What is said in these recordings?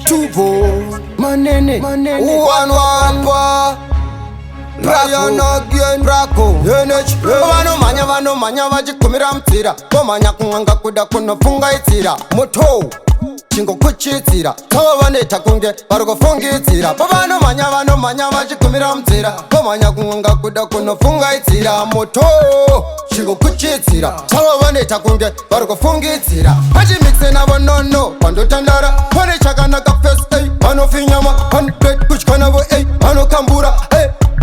Tuvo manene 1 Lion again Praggo vanomanya vachikumira mutsira vomhanya kun'anga kuda kunofungaitsira moto chingokuchidzira tavo vanoita kunge vari kufungidzira pavanomhanya vachikumira mutsira vomhanya kun'anga kuda kunofungaitsira moto chingokuchidzira tavo vanoita kunge vari kufungidzira vachimikise navo nono vandotandara pane chakanaka fes vanofinyama vanogret kutya navo vanokambura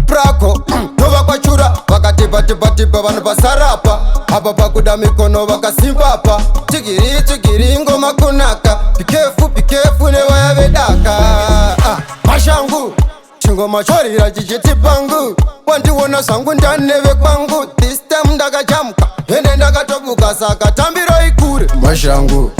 Praggo novakwachura vakatibhatibhatipa vanhu pasarapa apa pakuda mikono vakasimbapa tigiri ngoma kunaka pikefu nevaya vedaka mashangu chingoma chorira chichiti pangu wandiona zvangu ndaneve kwangu this time ndakachamka ende ndakatobuka saka tambiro ikure mashangu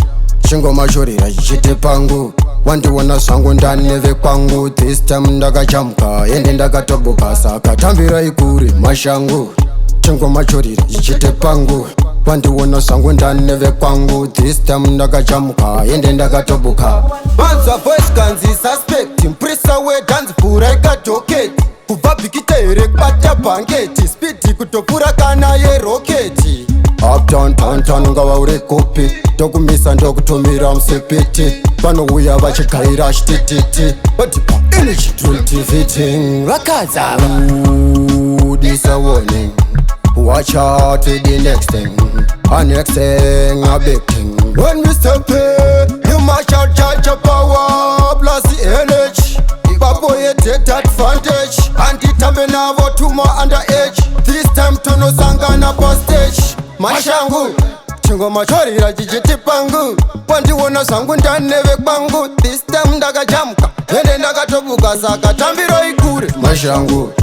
chingoma chorira chichiti pangu wandiona zvangu ndaneve kwangu this time ndakachamka ende ndakatobuka saka tambira ikure mashangu chingoma chorira chichiti pangu wandiona zvangu ndaneve kwangu this time ndakachamka ende ndakatobuka vanzwa voice kanzi suspect imprisa wedhanzi pfura ikadhoketi kubva bhikita here kubata bhangeti spidi kutopfuura kana yeroketi uptown downtown ngava uri kopi ndokumisa ndokutumira musepeti vanouya vachigayira chitititi vatipa energy drifting vakadza udisa warning watch out to the next thing a next thing a big thing when we step in you must charge your power plus the energy baboye take advantage anditambe navo tuma underage this time tonosangana pa stage mashangu chingoma chorira chichiti pangu wandiona zvangu ndaneve kwangu this time ndakachamka ende ndakatobuka saka tambiro ikure mashangu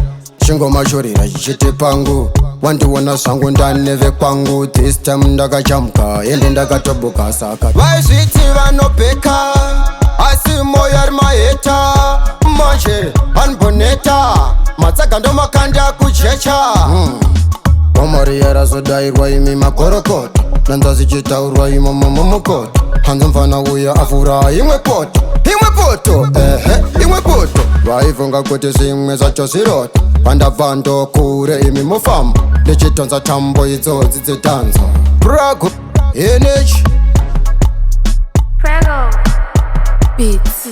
chingoma chorira chichiti pangu wandiona zvangu ndaneve kwangu this time ndakachamka ende ndakatobuka saka vaizviti vanobheka asi moyo ari maheta manje anboneta matsaga ndomakanda kuchecha wamari yarazodayirwa imi magorokota nanza zichitaurwa imomo momokota hanzi mfana uya afura imwe poto imwe poto vaivhunga kuti zvimwe zvacho zvirota vandabva ndokure imi mufamba ndichitonza tambo idzodzi dzetanza Praggo energy Praggo beats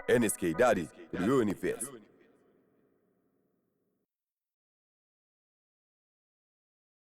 NSK daddy, the universe.